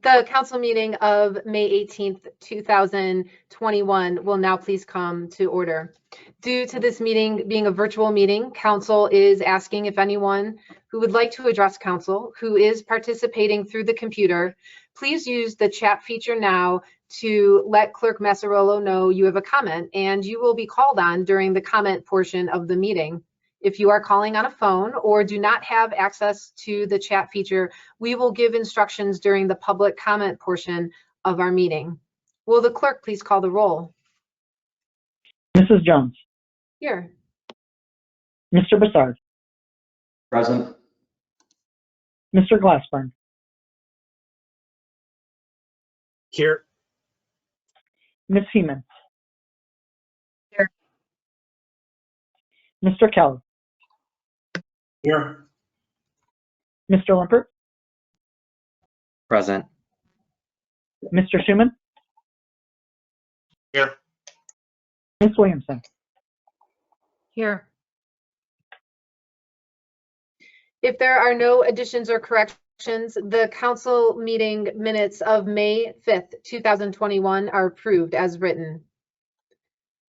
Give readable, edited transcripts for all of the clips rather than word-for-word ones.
The council meeting of May 18th, 2021 will now please come to order. Due to this meeting being a virtual meeting, council is asking if anyone who would like to address council who is participating through the computer, please use the chat feature now to let Clerk Massarolo know you have a comment, and you will be called on during the comment portion of the meeting. If you are calling on a phone or do not have access to the chat feature, we will give instructions during the public comment portion of our meeting. Will the clerk please call the roll? Mrs. Jones. Here. Mr. Broussard. Present. Mr. Glassburn. Here. Ms. Heeman. Here. Mr. Kelly. Here. Mr. Limpert. Present. Mr. Schuman. Here. Ms. Williamson. Here. If there are no additions or corrections, the council meeting minutes of May 5th, 2021 are approved as written.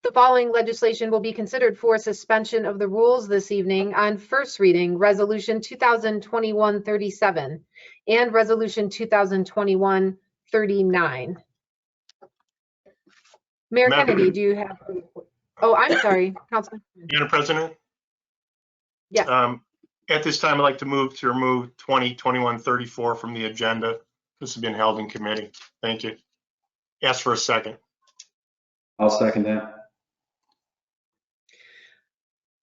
The following legislation will be considered for suspension of the rules this evening on first reading, Resolution 2021-37 and Resolution 2021-39. Mayor Kennedy, do you have? Oh, I'm sorry, Councilman. Madam President? Yes. At this time, I'd like to move to remove 2021-34 from the agenda. This has been held in committee. Thank you. Ask for a second. I'll second that.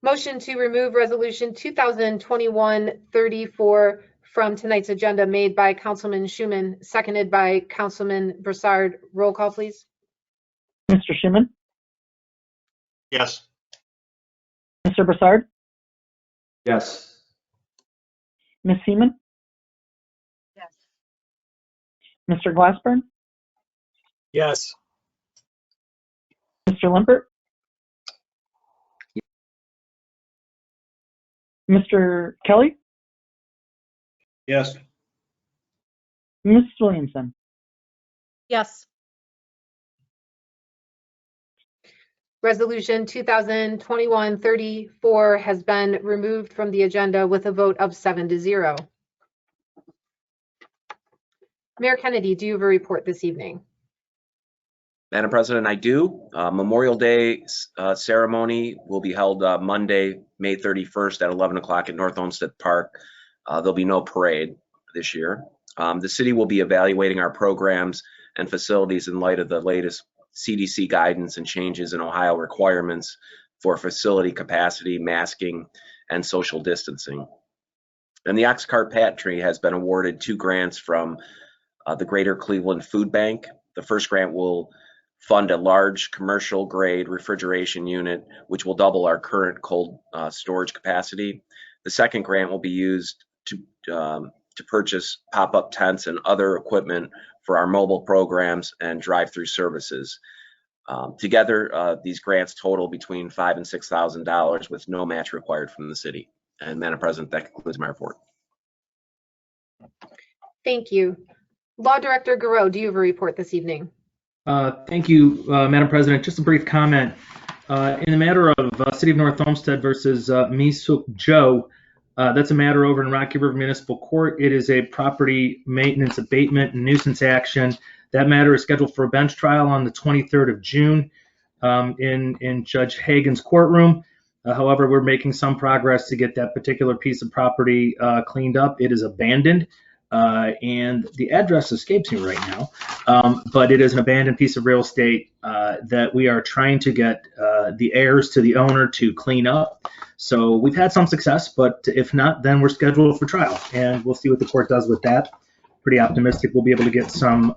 Motion to remove Resolution 2021-34 from tonight's agenda made by Councilman Schuman, seconded by Councilman Broussard. Roll call, please. Mr. Schuman. Yes. Mr. Broussard. Yes. Ms. Heeman. Yes. Mr. Glassburn. Yes. Mr. Limpert. Mr. Kelly. Yes. Ms. Williamson. Yes. Resolution 2021-34 has been removed from the agenda with a vote of 7-0. Mayor Kennedy, do you have a report this evening? Madam President, I do. Memorial Day ceremony will be held Monday, May 31st at 11 o'clock at North Olmsted Park. There'll be no parade this year. The city will be evaluating our programs and facilities in light of the latest CDC guidance and changes in Ohio requirements for facility capacity, masking, and social distancing. And the Ox Cart Pantry has been awarded 2 grants from the Greater Cleveland Food Bank. The first grant will fund a large commercial grade refrigeration unit, which will double our current cold storage capacity. The second grant will be used to purchase pop-up tents and other equipment for our mobile programs and drive-through services. Together, these grants total between $5,000 and $6,000 with no match required from the city. And Madam President, that concludes my report. Thank you. Law Director Garreau, do you have a report this evening? Thank you, Madam President. Just a brief comment. In the matter of City of North Olmsted versus Mi Suk Jo, that's a matter over in Rocky River Municipal Court. It is a property maintenance abatement and nuisance action. That matter is scheduled for a bench trial on the 23rd of June in Judge Hagan's courtroom. However, we're making some progress to get that particular piece of property cleaned up. It is abandoned. And the address escapes me right now, but it is an abandoned piece of real estate that we are trying to get the heirs to the owner to clean up. So we've had some success, but if not, then we're scheduled for trial, and we'll see what the court does with that. Pretty optimistic we'll be able to get some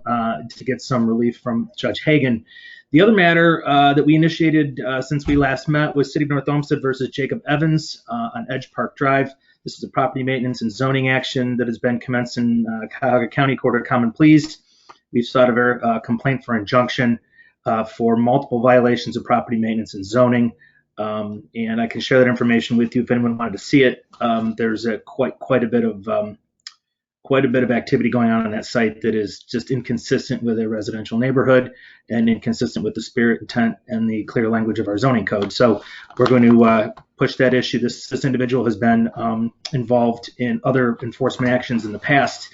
relief from Judge Hagan. The other matter that we initiated since we last met was City of North Olmsted versus Jacob Evans on Edge Park Drive. This is a property maintenance and zoning action that has been commenced in Cuyahoga County Court of Common Pleas. We've sought a complaint for injunction for multiple violations of property maintenance and zoning, and I can share that information with you if anyone wanted to see it. There's quite a bit of quite a bit of activity going on that site that is just inconsistent with a residential neighborhood and inconsistent with the spirit, intent, and the clear language of our zoning code. So we're going to push that issue. This individual has been involved in other enforcement actions in the past,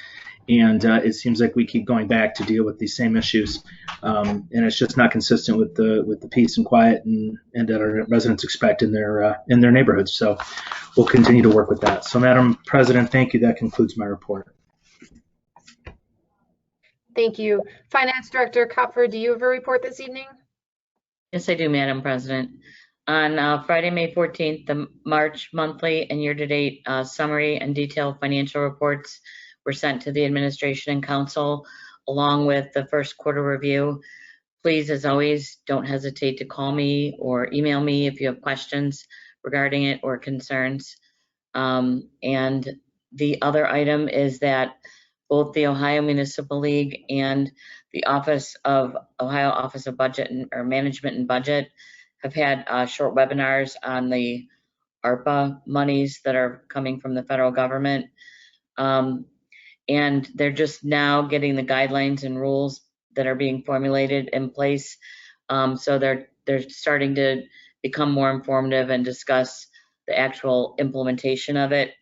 and it seems like we keep going back to deal with these same issues, and it's just not consistent with the peace and quiet and that our residents expect in their neighborhoods. So we'll continue to work with that. So, Madam President, thank you. That concludes my report. Thank you. Finance Director Kopfer, do you have a report this evening? Yes, I do, Madam President. On Friday, May 14th, the March monthly and year-to-date summary and detailed financial reports were sent to the administration and council, along with the first quarter review. Please, as always, don't hesitate to call me or email me if you have questions regarding it or concerns. And the other item is that both the Ohio Municipal League and the Ohio Office of Budget or Management and Budget have had short webinars on the ARPA monies that are coming from the federal government. And they're just now getting the guidelines and rules that are being formulated in place. So they're starting to become more informative and discuss the actual implementation of it.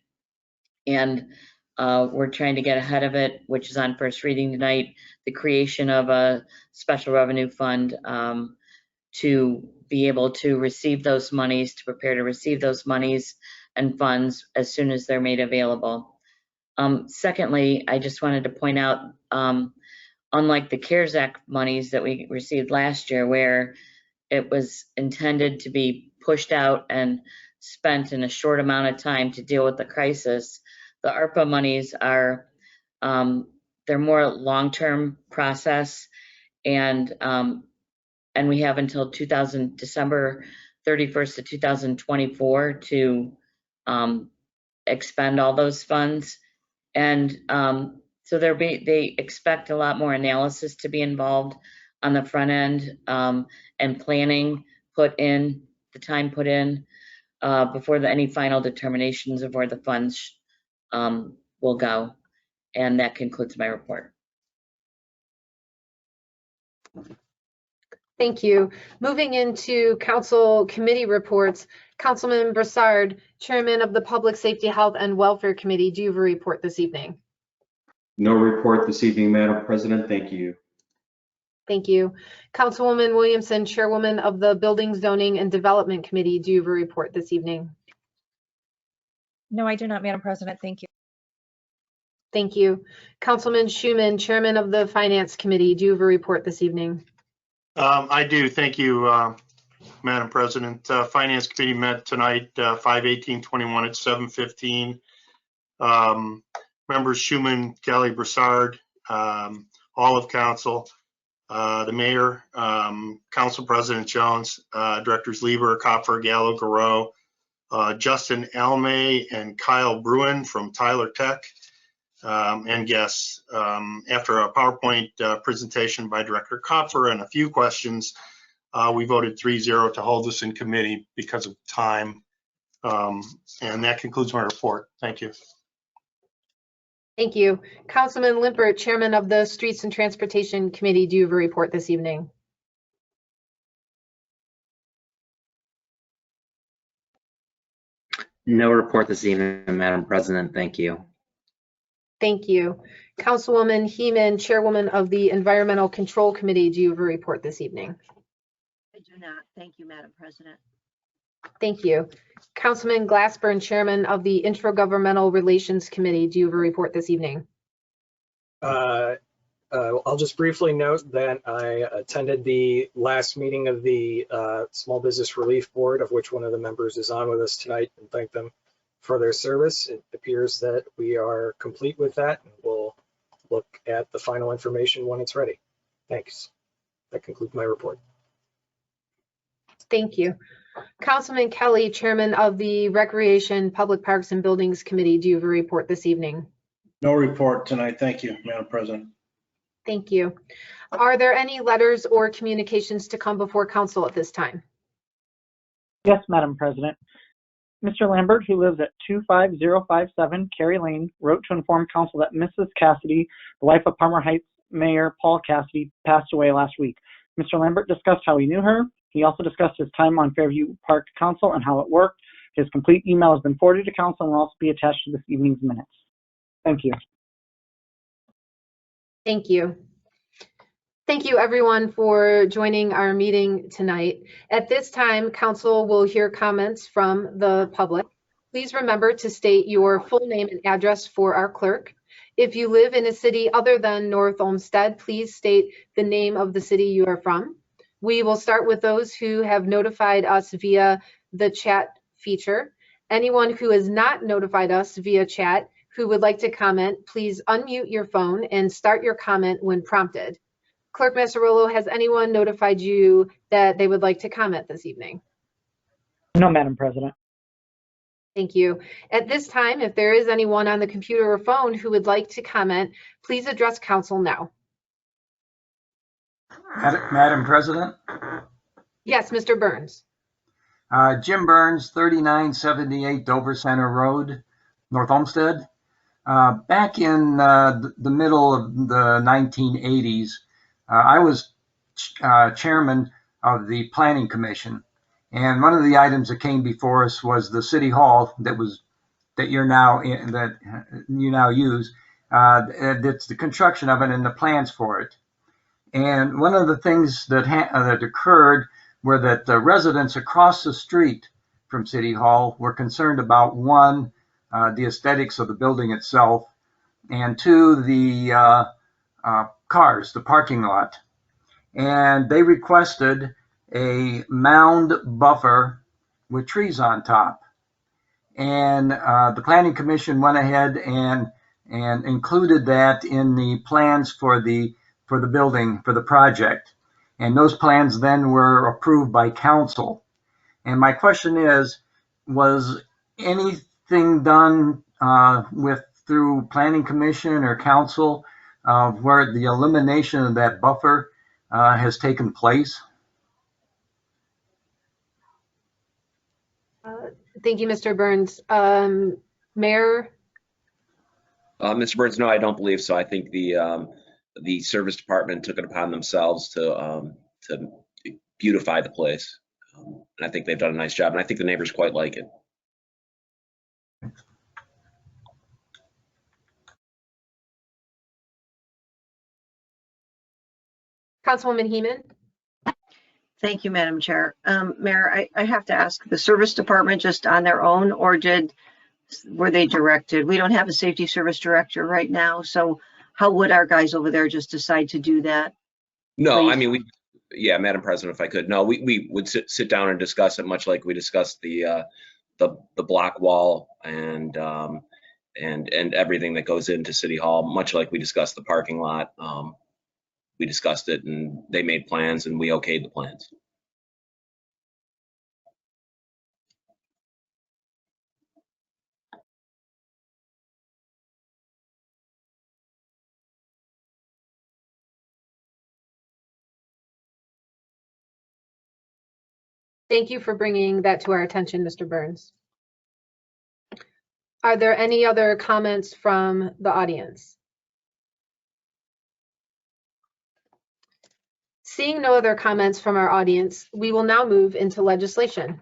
And we're trying to get ahead of it, which is on first reading tonight, the creation of a special revenue fund to be able to receive those monies, to prepare to receive those monies and funds as soon as they're made available. Secondly, I just wanted to point out, unlike the CARES Act monies that we received last year, where it was intended to be pushed out and spent in a short amount of time to deal with the crisis, the ARPA monies are, they're more long-term process, and we have until December 31st of 2024 to expend all those funds. And so they expect a lot more analysis to be involved on the front end, and planning the time put in before any final determinations of where the funds will go. And that concludes my report. Thank you. Moving into council committee reports, Councilman Broussard, Chairman of the Public Safety, Health, and Welfare Committee, do you have a report this evening? No report this evening, Madam President. Thank you. Thank you. Councilwoman Williamson, Chairwoman of the Building, Zoning, and Development Committee, do you have a report this evening? No, I do not, Madam President. Thank you. Thank you. Councilman Schuman, Chairman of the Finance Committee, do you have a report this evening? I do. Thank you, Madam President. Finance Committee met tonight, 5/18/21 at 7:15. Members Schuman, Kelly, Broussard, all of council, the mayor, Council President Jones, Directors Lieber, Kopfer, Gallo, Garreau, Justin Almay, and Kyle Bruin from Tyler Tech, and guests. After a PowerPoint presentation by Director Kopfer and a few questions, we voted 3-0 to hold this in committee because of time. And that concludes my report. Thank you. Thank you. Councilman Limpert, Chairman of the Streets and Transportation Committee, do you have a report this evening? No report this evening, Madam President. Thank you. Thank you. Councilwoman Heeman, Chairwoman of the Environmental Control Committee, do you have a report this evening? I do not. Thank you, Madam President. Thank you. Councilman Glassburn, Chairman of the Intergovernmental Relations Committee, do you have a report this evening? I'll just briefly note that I attended the last meeting of the Small Business Relief Board, of which one of the members is on with us tonight, and thank them for their service. It appears that we are complete with that, and we'll look at the final information when it's ready. Thanks. That concludes my report. Thank you. Councilman Kelly, Chairman of the Recreation, Public Parks and Buildings Committee, do you have a report this evening? No report tonight. Thank you, Madam President. Thank you. Are there any letters or communications to come before council at this time? Yes, Madam President. Mr. Lambert, who lives at 25057 Cary Lane, wrote to inform council that Mrs. Cassidy, the wife of Palmer Heights Mayor Paul Cassidy, passed away last week. Mr. Lambert discussed how he knew her. He also discussed his time on Fairview Park Council and how it worked. His complete email has been forwarded to council and will also be attached to this evening's minutes. Thank you. Thank you. Thank you, everyone, for joining our meeting tonight. At this time, council will hear comments from the public. Please remember to state your full name and address for our clerk. If you live in a city other than North Olmsted, please state the name of the city you are from. We will start with those who have notified us via the chat feature. Anyone who has not notified us via chat who would like to comment, please unmute your phone and start your comment when prompted. Clerk Massarolo, has anyone notified you that they would like to comment this evening? No, Madam President. Thank you. At this time, if there is anyone on the computer or phone who would like to comment, please address council now. Madam President, Yes, Mr. Burns. Jim Burns, 3978 Dover Center Road, North Olmsted. Back in the middle of the 1980s, I was chairman of the Planning Commission, and one of the items that came before us was the City Hall that you now use. It's the construction of it and the plans for it. And one of the things that occurred were that the residents across the street from City Hall were concerned about, one, the aesthetics of the building itself, and two, the cars, the parking lot. And they requested a mound buffer with trees on top. And the Planning Commission went ahead and included that in the plans for the building, for the project. And those plans then were approved by council. And my question is, was anything done through Planning Commission or council where the elimination of that buffer has taken place? Thank you, Mr. Burns. Mayor? Mr. Burns, no, I don't believe so. I think the service department took it upon themselves to beautify the place. And I think they've done a nice job, and I think the neighbors quite like it. Councilwoman Heeman? Thank you, Madam Chair. Mayor, I have to ask, the service department just on their own, or were they directed? We don't have a safety service director right now, so how would our guys over there just decide to do that? No, Please. I mean, yeah, Madam President, if I could, no, we would sit down and discuss it, much like we discussed the block wall and everything that goes into City Hall, much like we discussed the parking lot. We discussed it and they made plans and we okayed the plans. Thank you for bringing that to our attention, Mr. Burns. Are there any other comments from the audience? Seeing no other comments from our audience, we will now move into legislation.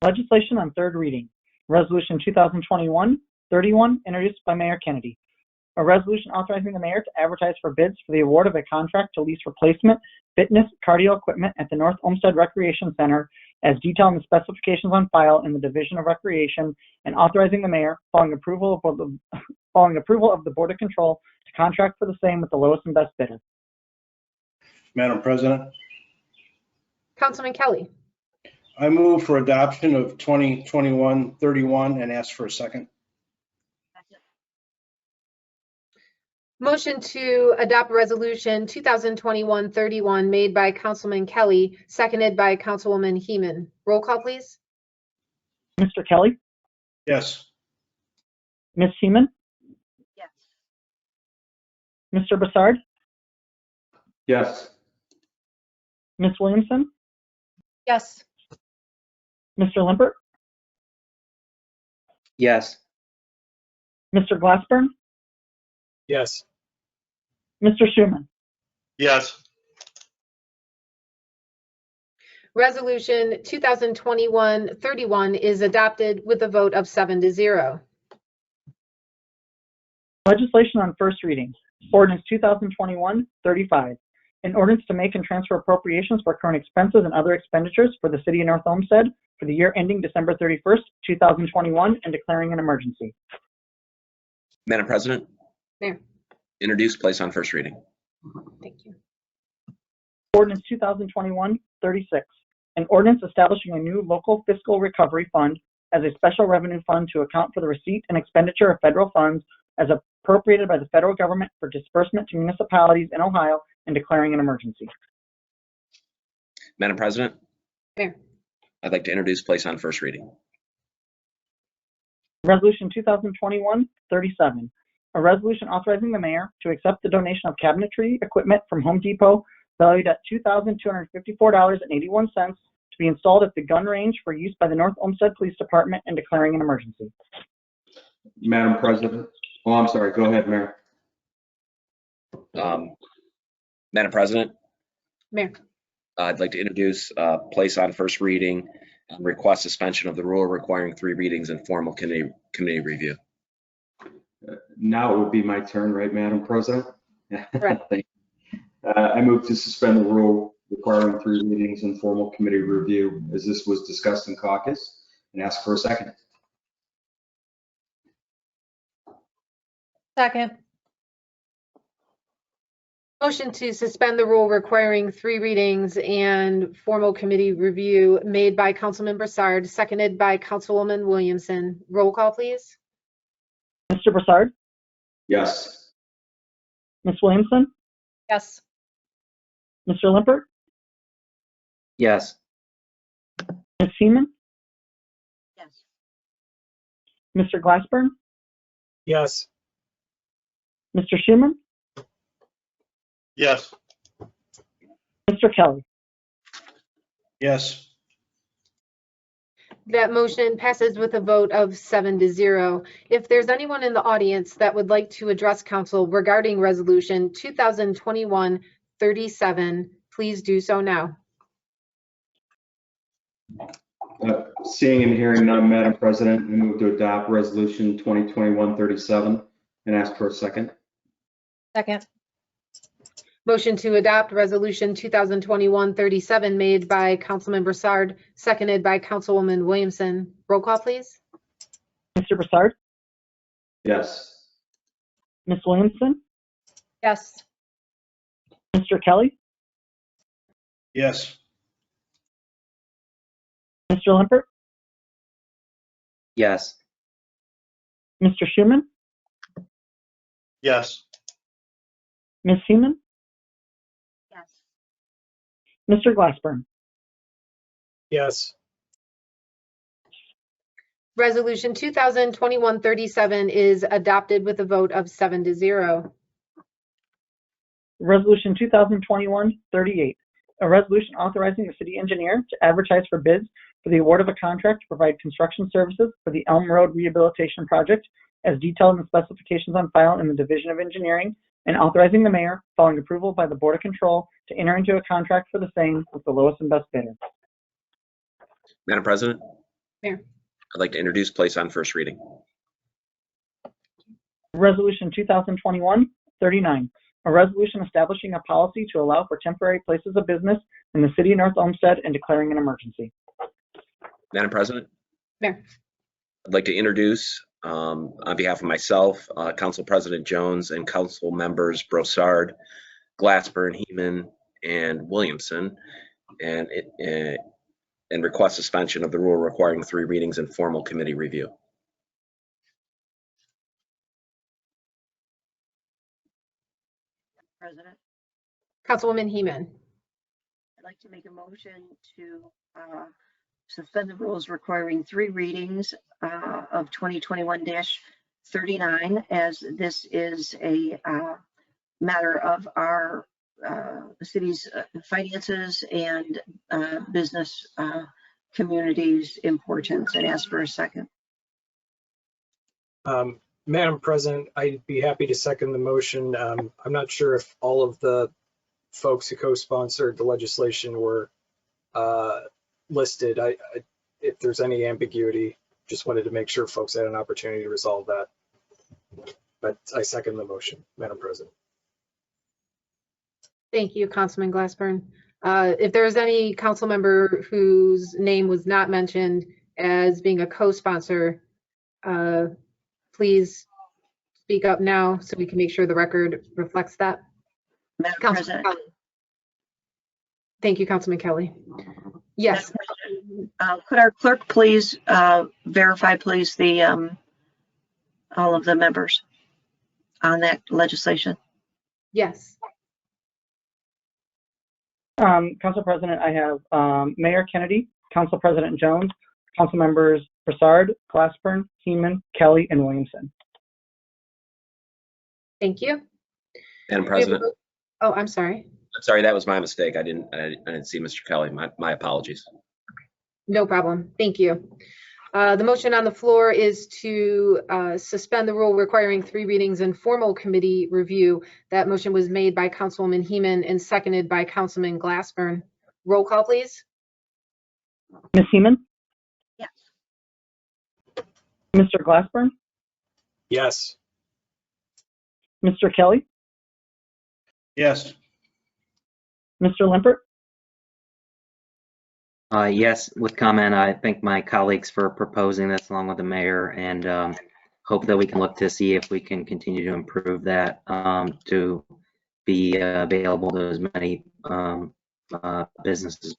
Legislation on third reading. Resolution 2021-31, introduced by Mayor Kennedy. A resolution authorizing the mayor to advertise for bids for the award of a contract to lease replacement fitness cardio equipment at the North Olmsted Recreation Center as detailed in the specifications on file in the Division of Recreation, and authorizing the mayor, following approval of the Board of Control, to contract for the same with the lowest and best bidder. Madam President, Councilman Kelly. I move for adoption of 2021-31 and ask for a second. Motion to adopt resolution 2021-31 made by Councilman Kelly, seconded by Councilwoman Heeman. Roll call, please. Mr. Kelly? Yes. Ms. Heeman? Yes. Mr. Broussard? Yes. Ms. Williamson? Yes. Mr. Limpert? Yes. Mr. Glassburn, Yes. Mr. Schuman, Yes. Resolution 2021-31 is adopted with a vote of 7-0. legislation on first reading. Ordinance 2021-35. An ordinance to make and transfer appropriations for current expenses and other expenditures for the city of North Olmsted for the year ending December 31st, 2021, and declaring an emergency. Madam President, Mayor, introduce, place on first reading. thank you. Ordinance 2021-36. An ordinance establishing a new local fiscal recovery fund as a special revenue fund to account for the receipt and expenditure of federal funds as appropriated by the federal government for disbursement to municipalities in Ohio and declaring an emergency. Madam President, Mayor, I'd like to introduce, place on first reading. Resolution 2021-37. A resolution authorizing the mayor to accept the donation of cabinetry equipment from Home Depot valued at $2,254.81 to be installed at the gun range for use by the North Olmsted Police Department and declaring an emergency. Madam President, oh, I'm sorry, go ahead, Mayor. Madam President, Mayor, I'd like to introduce, place on first reading, and request suspension of the rule requiring 3 readings and formal committee review. Now it would be my turn, right, Madam President? Correct. Thank you. I move to suspend the rule requiring 3 readings and formal committee review as this was discussed in caucus, and ask for a second. Second. motion to suspend the rule requiring 3 readings and formal committee review made by Councilman Broussard, seconded by Councilwoman Williamson. Roll call, please. Mr. Broussard, Yes. Ms. Williamson, Yes. Mr. Limpert, Yes. Ms. Seaman, Yes. Mr. Glassburn, Yes. Mr. Schuman, Yes. Mr. Kelly. Yes. That motion passes with a vote of 7-0. If there's anyone in the audience that would like to address council regarding resolution 2021-37, please do so now. Seeing and hearing none, Madam President, I move to adopt resolution 2021-37 and ask for a second. Second. Motion to adopt resolution 2021-37 made by Councilman Broussard, seconded by Councilwoman Williamson. Roll call, please. Mr. Broussard, Yes. Ms. Williamson, Yes. Mr. Kelly, Yes. Mr. Limpert, Yes. Mr. Schuman, Yes. Ms. Seaman, Yes. Mr. Glassburn. Yes. Resolution 2021-37 is adopted with a vote of 7-0. Resolution 2021-38, a resolution authorizing the city engineer to advertise for bids for the award of a contract to provide construction services for the Elm Road Rehabilitation Project as detailed in the specifications on file in the Division of Engineering, and authorizing the mayor, following approval by the Board of Control, to enter into a contract for the same with the lowest and best bidder. Madam President? Mayor. I'd like to introduce, place on first reading. Resolution 2021-39, a resolution establishing a policy to allow for temporary places of business in the city of North Olmsted and declaring an emergency. Madam President? Mayor. I'd like to introduce, on behalf of myself, Council President Jones, and Council members Broussard, Glassburn, Heeman, and Williamson, and request suspension of the rule requiring 3 readings and formal committee review. President, Councilwoman Heeman. I'd like to make a motion to suspend the rules requiring 3 readings of 2021-39, as this is a matter of our city's finances and business community's importance, and ask for a second. Madam President, I'd be happy to second the motion. I'm not sure if all of the folks who co-sponsored the legislation were listed. If there's any ambiguity, just wanted to make sure folks had an opportunity to resolve that. But I second the motion, Madam President. Thank you, Councilman Glassburn. If there's any council member whose name was not mentioned as being a co-sponsor, please speak up now so we can make sure the record reflects that. Madam Councilman President. Kelly. Thank you, Councilman Kelly. Yes. Could our clerk please verify, please, the all of the members on that legislation? Yes. Council President, I have Mayor Kennedy, Council President Jones, Council Members Broussard, Glassburn, Heeman, Kelly, and Williamson. Thank you. Madam President. Oh, I'm sorry. Sorry, that was my mistake. I didn't see Mr. Kelly. My apologies. No problem. Thank you. The motion on the floor is to suspend the rule requiring 3 readings and formal committee review. That motion was made by Councilwoman Heeman and seconded by Councilman Glassburn. Roll call, please. Ms. Heeman? Yes. Mr. Glassburn? Yes. Mr. Kelly? Yes. Mr. Limpert? Yes, with comment, I thank my colleagues for proposing this along with the mayor, and hope that we can look to see if we can continue to improve that to be available to as many businesses.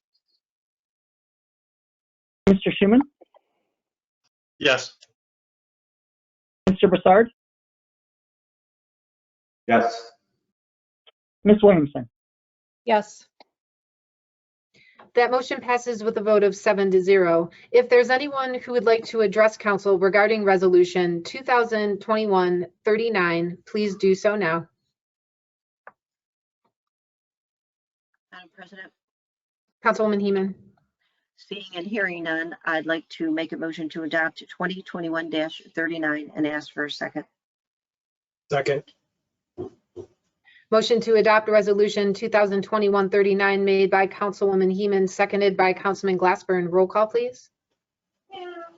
Mr. Schuman? Yes. Mr. Broussard? Yes. Ms. Williamson? Yes. That motion passes with a vote of 7-0. If there's anyone who would like to address council regarding resolution 2021-39, please do so now. Madam President, Councilwoman Heeman. seeing and hearing none, I'd like to make a motion to adopt 2021-39 and ask for a second. Second. Motion to adopt resolution 2021-39 made by Councilwoman Heeman, seconded by Councilman Glassburn. Roll call, please.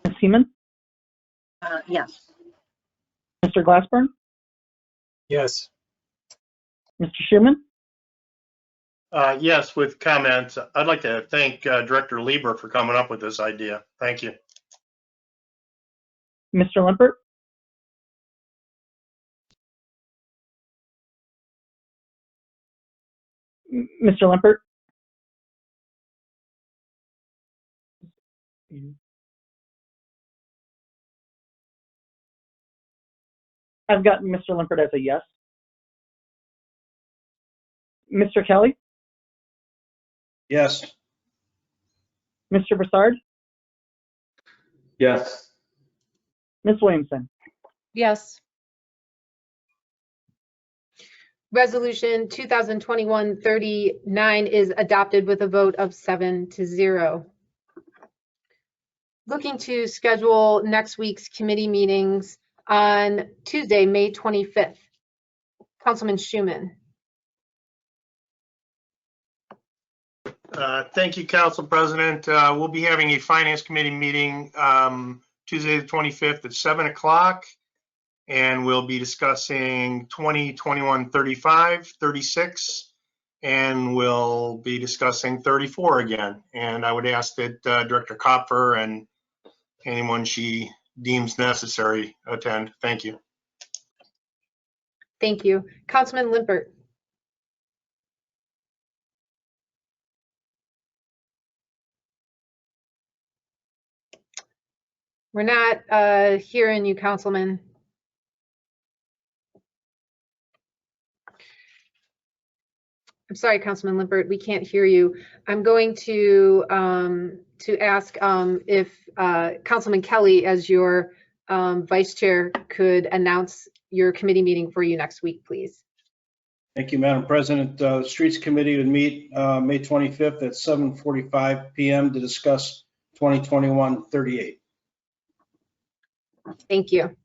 Ms. Heeman? Yes. Mr. Glassburn? Yes. Mr. Schuman? Yes, with comments. I'd like to thank Director Lieber for coming up with this idea. Thank you. Mr. Limpert? Mr. Limpert? I've got Mr. Limpert as a yes. Mr. Kelly? Yes. Mr. Broussard? Yes. Ms. Williamson? Yes. Resolution 2021-39 is adopted with a vote of 7-0. Looking to schedule next week's committee meetings on Tuesday, May 25th. Councilman Schuman. Thank you, Council President. We'll be having a Finance Committee meeting Tuesday, the 25th at 7 o'clock. And we'll be discussing 2021-35, 36, and we'll be discussing 34 again. And I would ask that Director Kopfer and anyone she deems necessary attend. Thank you. Thank you. Councilman Limpert. We're not hearing you, Councilman. I'm sorry, Councilman Limpert, we can't hear you. I'm going to ask if Councilman Kelly, as your vice chair, could announce your committee meeting for you next week, please. Thank you, Madam President. The Streets Committee would meet May 25th at 7:45 p.m. to discuss 2021-38. Thank you.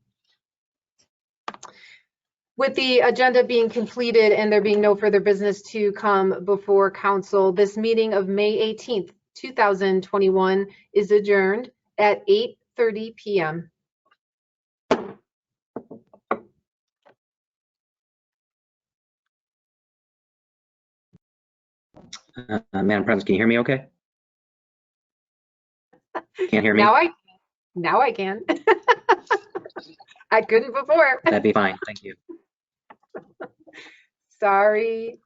With the agenda being completed and there being no further business to come before council, this meeting of May 18th, 2021 is adjourned at 8:30 p.m. Madam President, can you hear me okay? Can't hear me? Now I can. I couldn't before. That'd be fine. Thank you. Sorry.